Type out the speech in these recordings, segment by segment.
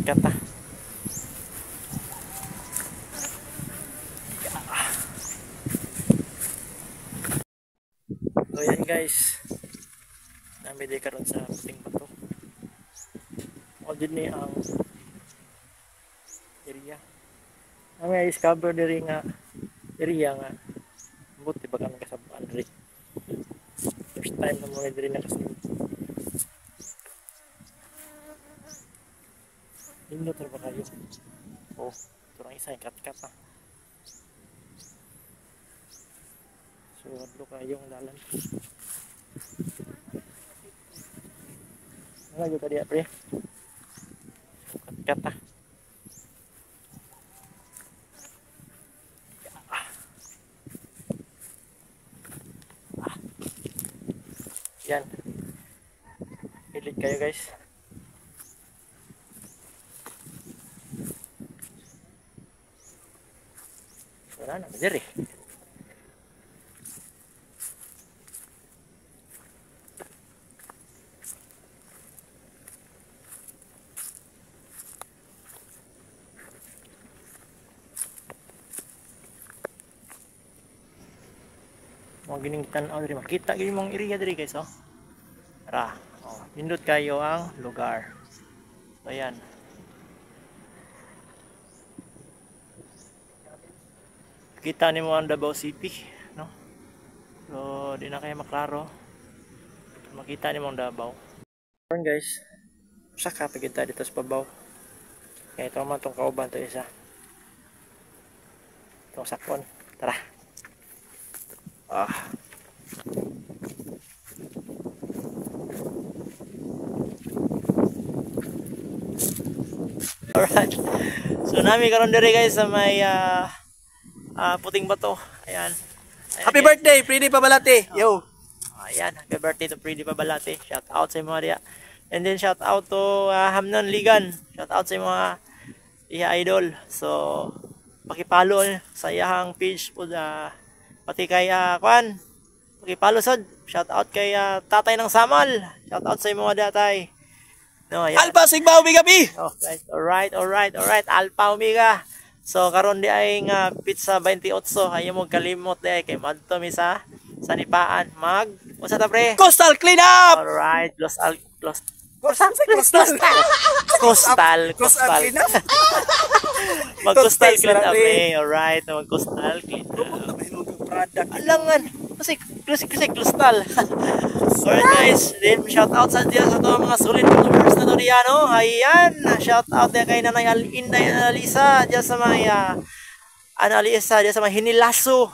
Kat-kat ah. So yan guys, namili karon sa puting bato. O din ni ang area. Kami discover diri nga area nga. Buti ba kami kasabaan diri. First time na mo diri na kasi. Indot ra ba kayo? Oh, turang isa yung kat-kat ah. So, adlo kayo ang dalan. Ano yung tadi pre? Kat-kat ah. Yan. Pilit kayo guys. Wala na, diri. Mga gining tanaw diri, makita gyud mong area diri guys oh. Tara, oh, pindot kayo ang lugar. So ayan. Kita nimo ang Davao City, no? So di na kayo maklaro. Makita nimo ang Davao. Ayan guys. Saka pa kita dito sa Babaw. Kaya ito man tong kauban to isa. Itong sakon. Tara. Ah. Alright. So nami karon diri guys sa may puting bato. Ayan. Happy birthday, Freddy Pabalate. Yo. Ayan, happy birthday to Freddy Pabalate. Shout out sa mga diya. And then shout out to Hamnon Ligan. Shout out sa mga iya idol. So pakipalo sa iyang page po pati kay Kwan. Pakipalo sad. Shout out kay Tatay ng Samal. Shout out sa mga datay. No, ayan. Alpha Sigma Omega Pi. Oh, guys. Alright. Alpha Omega. So karon di ay nga pizza 28 ayo mo kalimot di ay kay madto mi sa sanipaan mag usa ta pre? Coastal Cleanup. Alright, Coastal Cleanup. Mag-coastal cleanup eh. Alright, mag-coastal cleanup. Alangan. Kasi coastal. Alright guys, then shout out sa diya sa to mga solid followers na to diya no. Ayan, shout out diya kay Nanay Inday Analisa diya sa mga Analisa diya sa mga Hinilaso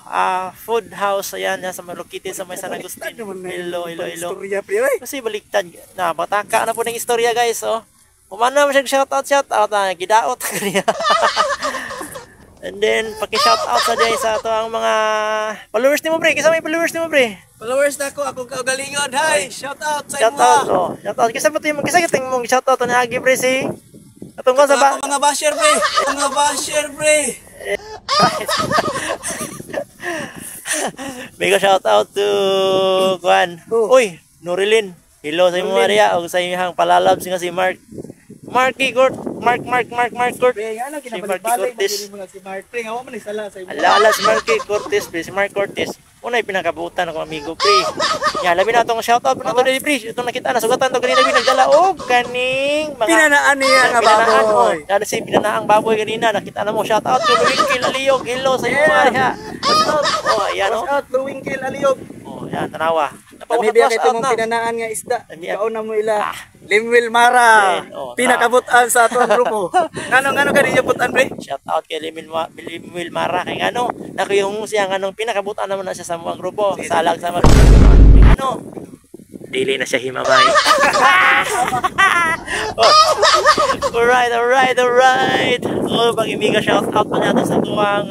food house. Ayan diya sa mga located sa may San Agustin. Hello. Kasi baliktad na bataka na po ng istorya guys oh. Umana mo siya shout out gidaot kaniya. And then paki-shout out sa diya sa ato ang mga followers nimo pre. Kisa may followers nimo pre? Followers na ako kaugalingod. Hi, shout out sa Shout out. Oh, shout out. Kisa pati mo kisa kiting mong shout out na agi pre si atong ko sa ba? Mga basher pre. Mga basher pre. Mega shout out to Kwan. Uy, Norilin. Hello sa imo Maria og sa imong palalabs nga si Mark. Mark Court. Si Mark Cortez. Si Mark pre, nga man isala sa imo. Ala si Mark Cortez, pre. Si Mark Cortez. Unay pinakabutan ako amigo pre. Ya, labi na tong shout out na to dili pre. Ito nakita na sugatan to kanina nagdala og kaning mga pinanaan niya nga baboy. Dala si pinanaang baboy kanina nakita na mo shout out to Luwingkil Aliog. Hello sa imo Maria. Oh, ayan oh. Shout out Luwingkil Aliog. Oh, yan tanawa. Kami biya kay mong pinanaan nga isda. Kauna mo ila. Limwil Mara. Pinakabutan sa atong grupo. Ngano kaniya butan pre? Shout out kay Limwil Mara kay ngano. Nako yung siya nganong pinakabutan naman na siya sa mga grupo. Salag sa mga ano. Dili na siya himamay. Alright. So pag-imiga shout out pa natin sa tuwang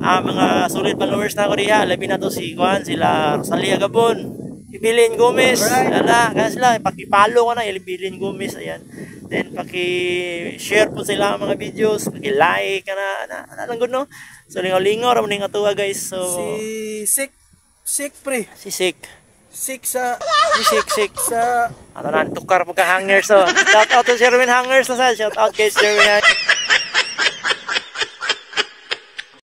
mga solid followers na ko diha. Labi na to si Juan, sila Rosalia Gabon, Ibilin Gomez. Ala, kasi sila paki-follow ka na Ibilin Gomez ayan. Then paki-share po sila ang mga videos, paki-like ka na lang gud no. So lingaw-lingaw ra man ning atuwa guys. So si Sik pre. Si Sik. Six sa Sik. sa Ato na, tukar po ka hangers, oh. Shout out to Sherwin Hangers na sa. Shout out kay Sherwin Hangers.